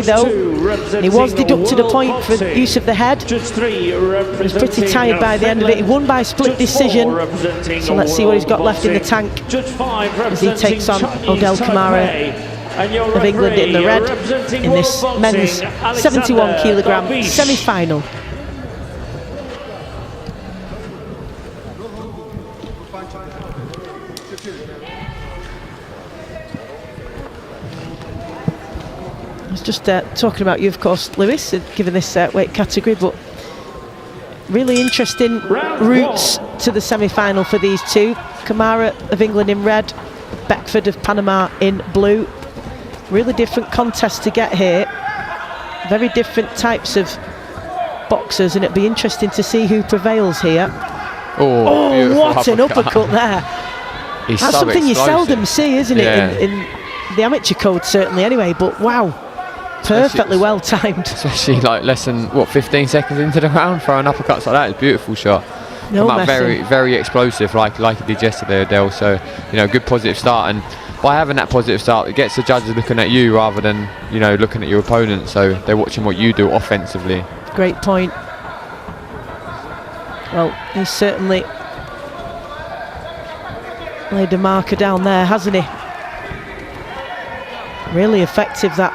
okay though. He was deducted a point for use of the head. He was pretty tired by the end of it. He won by split decision. So let's see what he's got left in the tank as he takes on Odel Kamara of England in the red in this men's 71 kilogram semi-final. I was just talking about you, of course, Lewis, given this weight category, but really interesting routes to the semi-final for these two. Kamara of England in red, Beckford of Panama in blue. Really different contests to get here. Very different types of boxers, and it'd be interesting to see who prevails here. Oh, what an uppercut there. That's something you seldom see, isn't it, in the amateur code, certainly, anyway, but wow. Perfectly well timed. Especially like less than, what, 15 seconds into the round, throwing uppercuts like that. It's a beautiful shot. No messing. Very, very explosive, like he did yesterday, Odel. So, you know, good positive start. And by having that positive start, it gets the judges looking at you rather than, you know, looking at your opponent. So they're watching what you do offensively. Great point. Well, he's certainly laid a marker down there, hasn't he? Really effective, that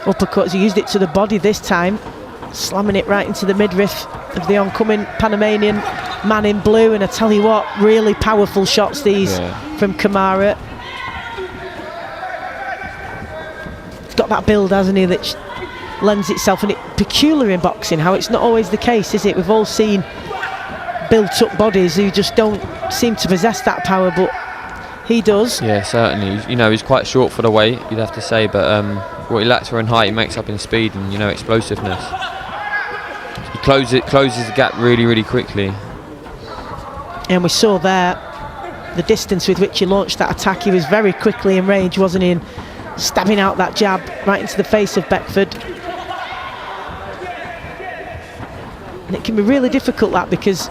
uppercut. He used it to the body this time, slamming it right into the midriff of the oncoming Panamanian man in blue. And I tell you what, really powerful shots these from Kamara. He's got that build, hasn't he, that lends itself, and it's peculiar in boxing how it's not always the case, is it? We've all seen built up bodies who just don't seem to possess that power, but he does. Yeah, certainly. You know, he's quite short for the weight, you'd have to say, but what he lacks in height, he makes up in speed and, you know, explosiveness. He closes the gap really, really quickly. And we saw there the distance with which he launched that attack. He was very quickly in range, wasn't he? And stabbing out that jab right into the face of Beckford. And it can be really difficult, that, because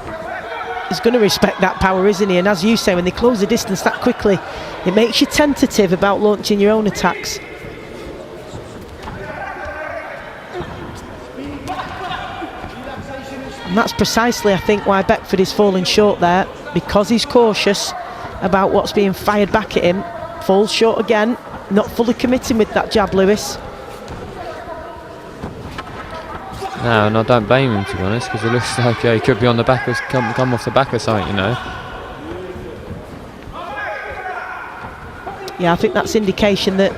he's going to respect that power, isn't he? And as you say, when they close the distance that quickly, it makes you tentative about launching your own attacks. And that's precisely, I think, why Beckford is falling short there, because he's cautious about what's being fired back at him. Falls short again, not fully committing with that jab, Lewis. No, and I don't blame him, to be honest, because it looks like he could be on the back of, come off the back of something, you know. Yeah, I think that's indication that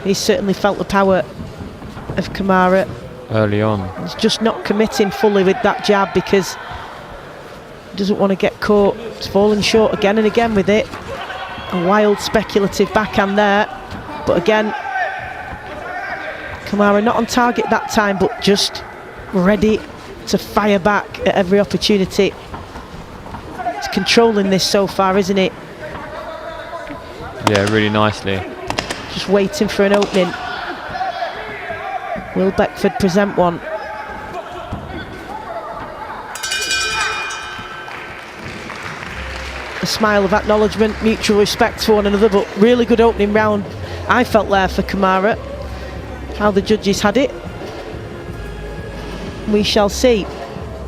he's certainly felt the power of Kamara early on. He's just not committing fully with that jab because he doesn't want to get caught. He's falling short again and again with it. A wild speculative backhand there, but again, Kamara not on target that time, but just ready to fire back at every opportunity. He's controlling this so far, isn't it? Yeah, really nicely. Just waiting for an opening. Will Beckford present one? A smile of acknowledgement, mutual respect for one another, but really good opening round, I felt, there for Kamara. How the judges had it, we shall see.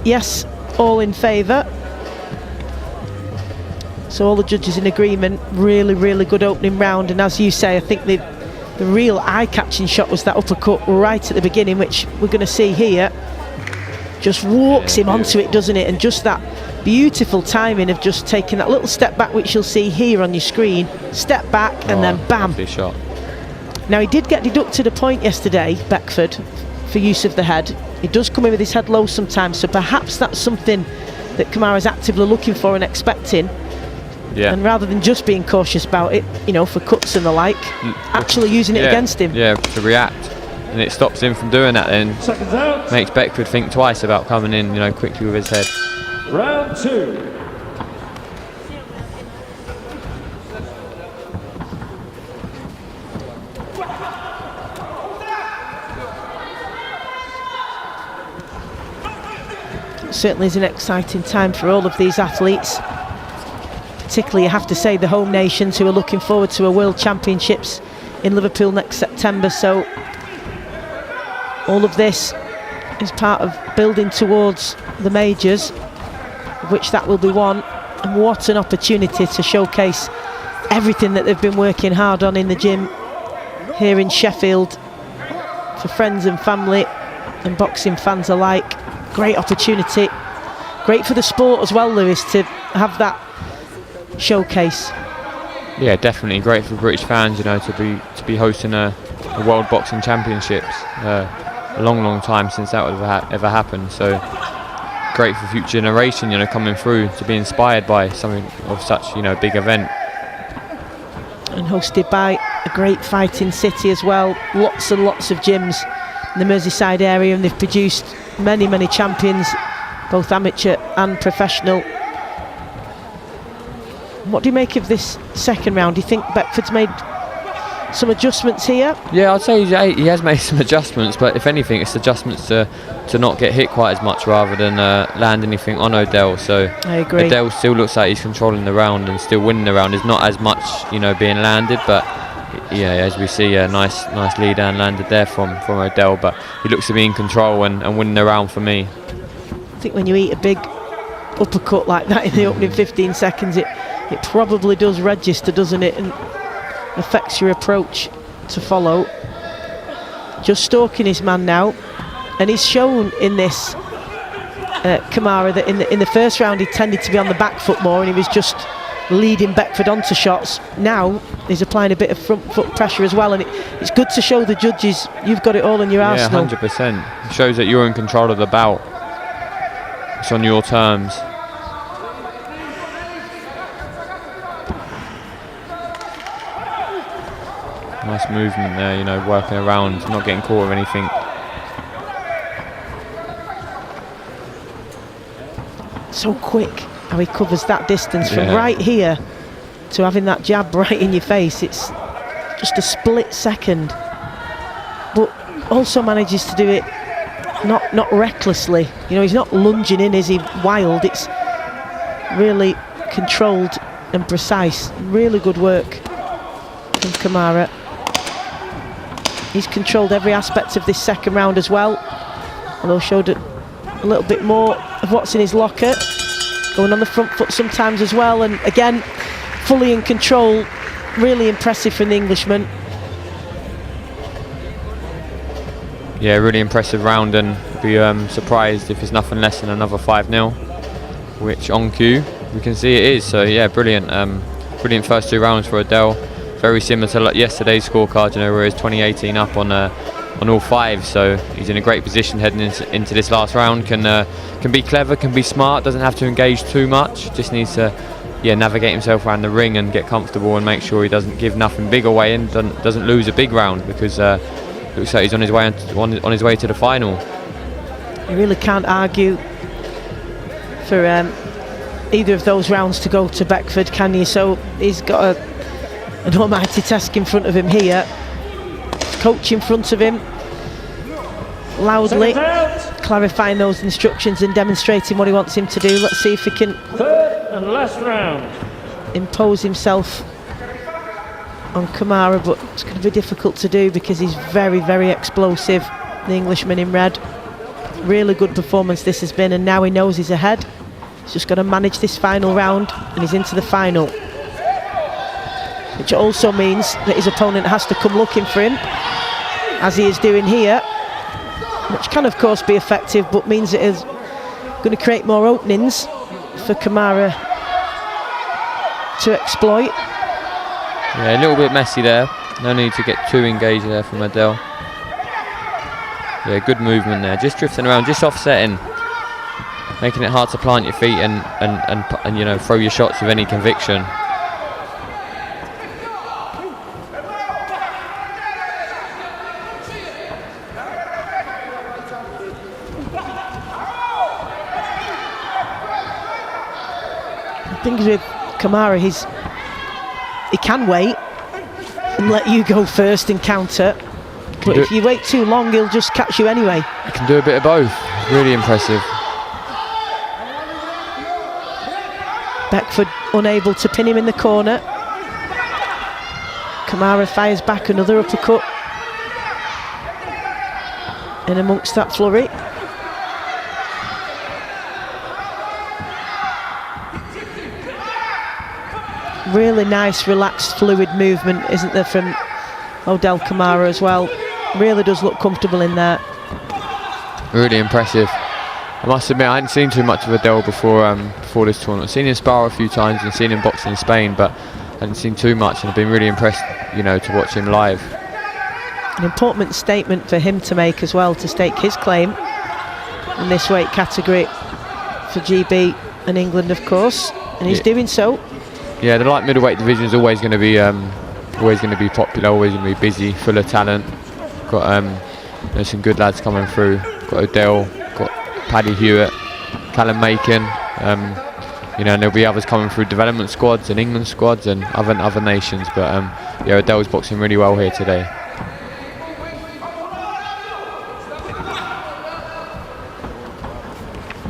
Yes, all in favour. So all the judges in agreement. Really, really good opening round. And as you say, I think the real eye-catching shot was that uppercut right at the beginning, which we're going to see here. Just walks him onto it, doesn't it? And just that beautiful timing of just taking that little step back, which you'll see here on your screen. Step back and then bam. Lovely shot. Now, he did get deducted a point yesterday, Beckford, for use of the head. He does come in with his head low sometimes, so perhaps that's something that Kamara's actively looking for and expecting. Yeah. And rather than just being cautious about it, you know, for cuts and the like, actually using it against him. Yeah, to react. And it stops him from doing that then. Makes Beckford think twice about coming in, you know, quickly with his head. Round two. Certainly is an exciting time for all of these athletes. Particularly, you have to say, the home nations who are looking forward to a World Championships in Liverpool next September. So all of this is part of building towards the majors, of which that will be one. And what an opportunity to showcase everything that they've been working hard on in the gym here in Sheffield for friends and family and boxing fans alike. Great opportunity, great for the sport as well, Lewis, to have that showcase. Yeah, definitely great for British fans, you know, to be hosting a World Boxing Championships. A long time since that would have ever happened. So great for future generation, you know, coming through to be inspired by something of such, you know, big event. And hosted by a great fighting city as well. Lots and lots of gyms in the Merseyside area, and they've produced many champions, both amateur and professional. What do you make of this second round? Do you think Beckford's made some adjustments here? Yeah, I'd say he has made some adjustments, but if anything, it's adjustments to not get hit quite as much rather than land anything on Odel. So I agree. Odel still looks like he's controlling the round and still winning the round. There's not as much, you know, being landed, but yeah, as we see, a nice lead and landed there from Odel, but he looks to be in control and winning the round for me. I think when you eat a big uppercut like that in the opening 15 seconds, it probably does register, doesn't it, and affects your approach to follow. Just stalking his man now, and he's shown in this Kamara that in the first round he tended to be on the back foot more, and he was just leading Beckford onto shots. Now he's applying a bit of front foot pressure as well, and it's good to show the judges you've got it all in your arsenal. 100%. It shows that you're in control of the bout. It's on your terms. Nice movement there, you know, working around, not getting caught with anything. So quick how he covers that distance from right here to having that jab right in your face. It's just a split second, but also manages to do it not recklessly. You know, he's not lunging in, is he, wild. It's really controlled and precise. Really good work from Kamara. He's controlled every aspect of this second round as well, although showed a little bit more of what's in his locker. Going on the front foot sometimes as well, and again, fully in control. Really impressive from the Englishman. Yeah, really impressive round, and be surprised if it's nothing less than another 5-0, which on cue we can see it is. So yeah, brilliant brilliant first two rounds for Odel. Very similar to yesterday's scorecard, you know, where he's 20-18 up on all five. So he's in a great position heading into this last round. Can be clever, can be smart, doesn't have to engage too much. Just needs to navigate himself around the ring and get comfortable and make sure he doesn't give nothing big away and doesn't lose a big round, because looks like he's on his way to the final. You really can't argue for either of those rounds to go to Beckford, can you? So he's got an almighty task in front of him here. Coach in front of him, loudly clarifying those instructions and demonstrating what he wants him to do. Let's see if he can third and last round impose himself on Kamara, but it's going to be difficult to do because he's very explosive, the Englishman in red. Really good performance this has been, and now he knows he's ahead. He's just got to manage this final round, and he's into the final, which also means that his opponent has to come looking for him, as he is doing here, which can of course be effective, but means it is going to create more openings for Kamara to exploit. Yeah, a little bit messy there. No need to get too engaged there from Odel. Yeah, good movement there. Just drifting around, just offsetting, making it hard to plant your feet and you know, throw your shots with any conviction. Things with Kamara, he can wait and let you go first and counter, but if you wait too long, he'll just catch you anyway. He can do a bit of both. Really impressive. Beckford unable to pin him in the corner. Kamara fires back another uppercut. in amongst that flurry. Really nice, relaxed, fluid movement, isn't there, from Odel Kamara as well. Really does look comfortable in there. Really impressive. I must admit, I hadn't seen too much of Odel before this tournament. I've seen him spar a few times and seen him box in Spain, but I hadn't seen too much, and I've been really impressed, you know, to watch him live. An important statement for him to make as well, to stake his claim in this weight category for GB and England, of course, and he's doing so. Yeah, the light middleweight division is always going to be popular, always going to be busy, full of talent. Got there's some good lads coming through. Got Odel, got Paddy Hewitt, Callum Macon. You know, and there'll be others coming through development squads and England squads and other nations. But yeah, Odel's boxing really well here today.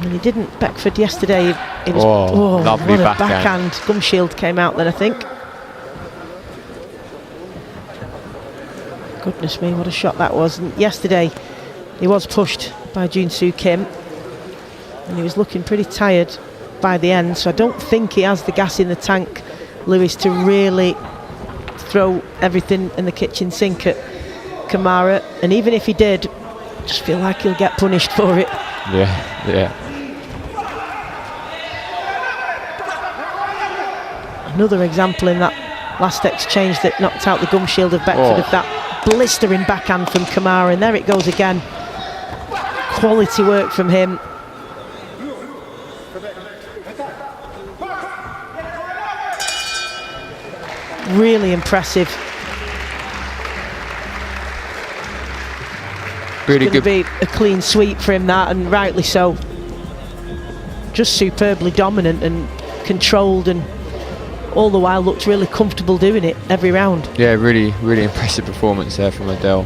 And he didn't Beckford yesterday. He was, lovely what a backhand. Gum shield came out then, I think. Goodness me, what a shot that was. And yesterday he was pushed by Jun-Soo Kim, and he was looking pretty tired by the end, so I don't think he has the gas in the tank, Lewis, to really throw everything in the kitchen sink at Kamara. And even if he did, I just feel like he'll get punished for it. Yeah. Another example in that last exchange that knocked out the gum shield of Beckford, of that blistering backhand from Kamara, and there it goes again. Quality work from him. Really impressive. Really good. Be a clean sweep for him, that, and rightly so. Just superbly dominant and controlled, and all the while looked really comfortable doing it every round. Yeah, really impressive performance there from Odel.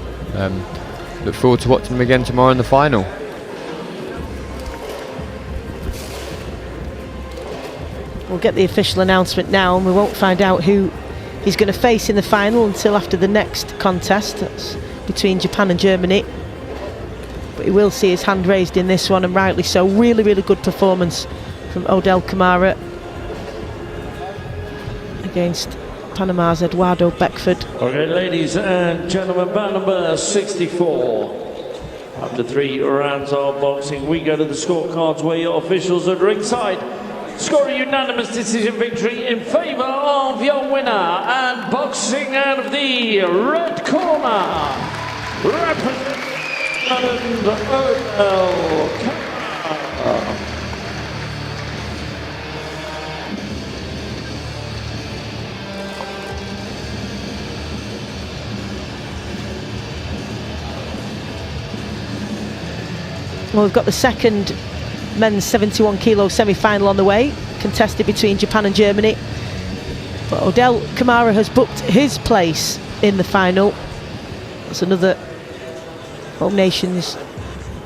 Look forward to watching him again tomorrow in the final. We'll get the official announcement now, and we won't find out who he's going to face in the final until after the next contest. That's between Japan and Germany. But he will see his hand raised in this one, and rightly so. Really good performance from Odel Kamara against Panama's Eduardo Beckford. Okay, ladies and gentlemen, bout number 64. After 3 rounds of boxing, we go to the scorecards where your officials at ringside score a unanimous decision victory in favour of your winner, and boxing out of the red corner, representing Odel Kamara. Well, we've got the second men's 71 kilo semi-final on the way, contested between Japan and Germany. But Odel Kamara has booked his place in the final. That's another Home Nations